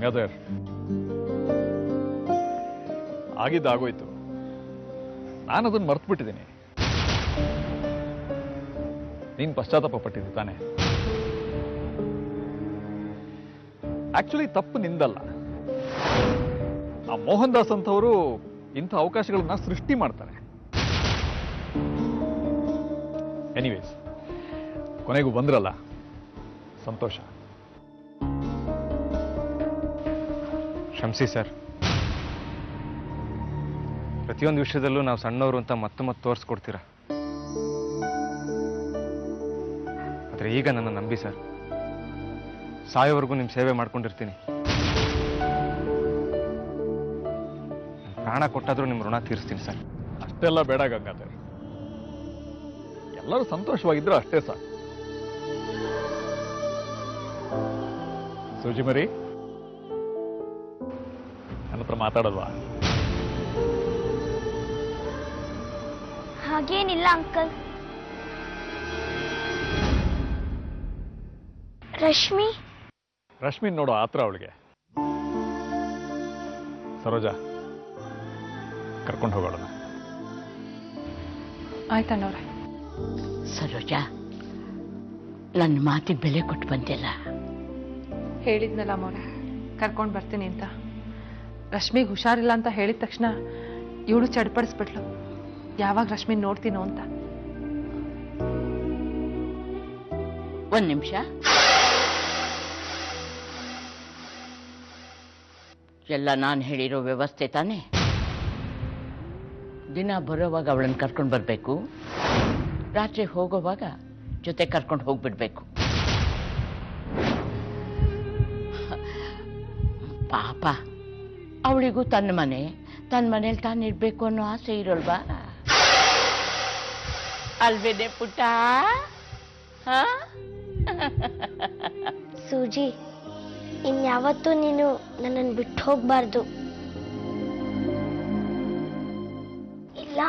ಗಂಗಾಧರ್, ಆಗಿದ್ದಾಗೋಯ್ತು. ನಾನು ಅದನ್ನು ಮರ್ತು ಬಿಟ್ಟಿದ್ದೀನಿ. ನೀನು ಪಶ್ಚಾತ್ತಾಪ ಪಟ್ಟಿದ್ದೆ ತಾನೆ? ಆಕ್ಚುಲಿ ತಪ್ಪು ನಿಂದಲ್ಲ. ಆ ಮೋಹನ್ ದಾಸ್ ಅಂತವರು ಇಂಥ ಅವಕಾಶಗಳನ್ನ ಸೃಷ್ಟಿ ಮಾಡ್ತಾರೆ. ಎನಿವೇಸ್, ಕೊನೆಗೂ ಬಂದ್ರಲ್ಲ, ಸಂತೋಷ. ಕ್ಷಮಿಸಿ ಸರ್, ಪ್ರತಿಯೊಂದು ವಿಷಯದಲ್ಲೂ ನಾವು ಸಣ್ಣವರು ಅಂತ ಮತ್ತೆ ತೋರಿಸ್ಕೊಡ್ತೀರಾ. ಆದರೆ ಈಗ ನನ್ನ ನಂಬಿ ಸರ್, ಸಾಯೋವರೆಗೂ ನಿಮ್ಮ ಸೇವೆ ಮಾಡ್ಕೊಂಡಿರ್ತೀನಿ. ಪ್ರಾಣ ಕೊಟ್ಟಾದ್ರೂ ನಿಮ್ಮ ಋಣ ತೀರಿಸ್ತೀನಿ ಸರ್. ಅಷ್ಟೆಲ್ಲ ಬೇಡ ಗಂಗಾಧರ್, ಎಲ್ಲರೂ ಸಂತೋಷವಾಗಿದ್ರು ಅಷ್ಟೇ ಸಾಕು. ಸೂಜಿ ಮರಿ, ನನ್ನ ಹತ್ರ ಮಾತಾಡಲ್ವಾ? ಹಾಗೇನಿಲ್ಲ ಅಂಕಲ್. ರಶ್ಮಿ ನೋಡು ಆತ್ರ ಅವಳಿಗೆ. ಸರೋಜಾ, ಕರ್ಕೊಂಡು ಹೋಗೋಣ. ಆಯ್ತಣ್ಣವ್ರೆ. ಸರೋಜಾ, ನನ್ನ ಮಾತಿಗೆ ಬೆಲೆ ಕೊಟ್ಟು ಬಂದಿಲ್ಲ. ಹೇಳಿದ್ನಲ್ಲ ಅಮ್ಮವ್ರೆ, ಕರ್ಕೊಂಡು ಬರ್ತೀನಿ ಅಂತ. ರಶ್ಮಿಗೆ ಹುಷಾರಿಲ್ಲ ಅಂತ ಹೇಳಿದ ತಕ್ಷಣ ಇವಳು ಚಡ್ಪಡಿಸ್ಬಿಟ್ಲು, ಯಾವಾಗ ರಶ್ಮಿ ನೋಡ್ತೀನೋ ಅಂತ. ಒಂದ್ ನಿಮಿಷ. ಎಲ್ಲ ನಾನು ಹೇಳಿರೋ ವ್ಯವಸ್ಥೆ ತಾನೆ? ದಿನ ಬರೋವಾಗ ಅವಳನ್ನು ಕರ್ಕೊಂಡು ಬರಬೇಕು, ರಾತ್ರಿ ಹೋಗೋವಾಗ ಜೊತೆ ಕರ್ಕೊಂಡು ಹೋಗ್ಬಿಡ್ಬೇಕು. ಪಾಪ, ಅವಳಿಗೂ ತನ್ನ ಮನೇಲಿ ತಾನಿರ್ಬೇಕು ಅನ್ನೋ ಆಸೆ ಇರೋಲ್ವಾ? ಅಲ್ವೇನೆ ಪುಟ್ಟ? ಸೂಜಿ, ಇನ್ಯಾವತ್ತೂ ನೀನು ನನ್ನನ್ನು ಬಿಟ್ಟು ಹೋಗ್ಬಾರ್ದು. ಇಲ್ಲ,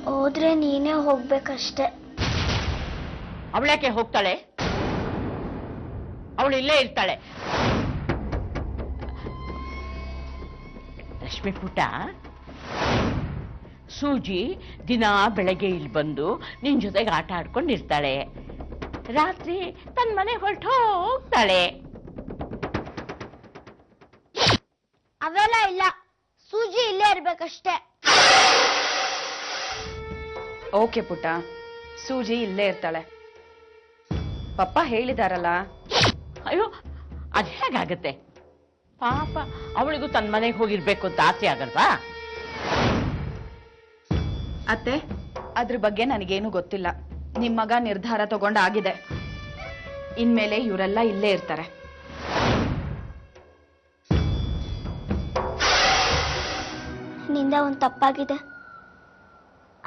ಹೋದ್ರೆ ನೀನೇ ಹೋಗ್ಬೇಕಷ್ಟೆ. ಅವಳ್ಯಾಕೆ ಹೋಗ್ತಾಳೆ? ಅವಳು ಇಲ್ಲೇ ಇರ್ತಾಳೆ. ರಶ್ಮಿ ಪುಟ್ಟ, ಸೂಜಿ ದಿನ ಬೆಳಗ್ಗೆ ಇಲ್ಲಿ ಬಂದು ನಿನ್ ಜೊತೆಗೆ ಆಟ ಆಡ್ಕೊಂಡಿರ್ತಾಳೆ, ರಾತ್ರಿ ತನ್ನ ಮನೆಗೆ ಹೊರಟು ಹೋಗ್ತಾಳೆ. ಅವೆಲ್ಲ ಇಲ್ಲ, ಸೂಜಿ ಇಲ್ಲೇ ಇರ್ಬೇಕಷ್ಟೆ. ಓಕೆ ಪುಟ್ಟ, ಸೂಜಿ ಇಲ್ಲೇ ಇರ್ತಾಳೆ. ಪಪ್ಪ ಹೇಳಿದಾರಲ್ಲ. ಅಯ್ಯೋ, ಅದು ಹೇಗಾಗತ್ತೆ? ಪಾಪ, ಅವಳಿಗೂ ತನ್ನ ಮನೆಗೆ ಹೋಗಿರ್ಬೇಕು ಅಂತ ಆಸೆ ಆಗಲ್ವಾ? ಅತ್ತೆ, ಅದ್ರ ಬಗ್ಗೆ ನನಗೇನು ಗೊತ್ತಿಲ್ಲ. ನಿಮ್ಮ ಮಗ ನಿರ್ಧಾರ ತಗೊಂಡಾಗಿದೆ. ಇನ್ಮೇಲೆ ಇವರೆಲ್ಲ ಇಲ್ಲೇ ಇರ್ತಾರೆ. ನಿಂದ ಒಂದು ತಪ್ಪಾಗಿದೆ,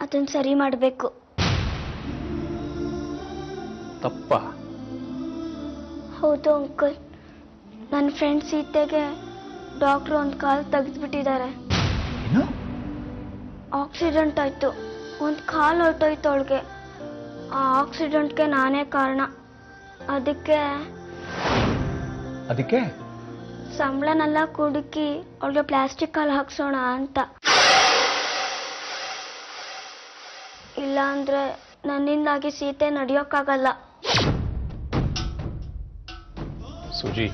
ಅದನ್ನ ಸರಿ ಮಾಡಬೇಕು. ತಪ್ಪ? ಹೌದು ಅಂಕಲ್, ನನ್ನ ಫ್ರೆಂಡ್ ಸೀತೆಗೆ ಡಾಕ್ಟ್ರು ಒಂದು ಕಾಲು ತೆಗೆದ್ಬಿಟ್ಟಿದ್ದಾರೆ. ಆಕ್ಸಿಡೆಂಟ್ ಆಯ್ತು, ಒಂದು ಕಾಲು ಹೊರಟೋಯ್ತು ಅವಳಿಗೆ. ಆ ಆಕ್ಸಿಡೆಂಟ್ಗೆ ನಾನೇ ಕಾರಣ. ಅದಕ್ಕೆ ಸಂಬಳನೆಲ್ಲ ಕುಡುಕಿ ಅವಳಿಗೆ ಪ್ಲಾಸ್ಟಿಕ್ ಕಾಲು ಹಾಕ್ಸೋಣ ಅಂತ. ಇಲ್ಲ ಅಂದ್ರೆ ನನ್ನಿಂದಾಗಿ ಸೀತೆ ನಡೆಯೋಕ್ಕಾಗಲ್ಲ. ಸುಜಿ,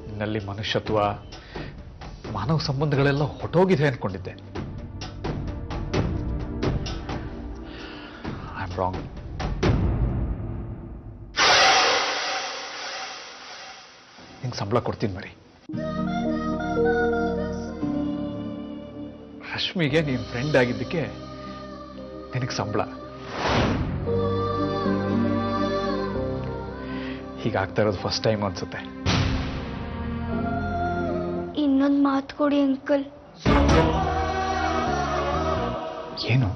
ನಿನ್ನಲ್ಲಿ ಮನುಷ್ಯತ್ವ, ಮಾನವ ಸಂಬಂಧಗಳೆಲ್ಲ ಹೊಟ್ಟೋಗಿದೆ ಅನ್ಕೊಂಡಿದ್ದೆ. I am wrong. ನಿಂಗೆ ಸಂಬಳ ಕೊಡ್ತೀನಿ ಮರಿ. ರಶ್ಮಿಗೆ ನೀನ್ ಫ್ರೆಂಡ್ ಆಗಿದ್ದಕ್ಕೆ ನಿನಗೆ ಸಂಬಳ. ಹೀಗಾಗ್ತಾ ಇರೋದು ಫಸ್ಟ್ ಟೈಮ್ ಅನ್ಸುತ್ತೆ. ಇನ್ನೊಂದು ಮಾತು ಕೊಡಿ ಅಂಕಲ್. ಏನು?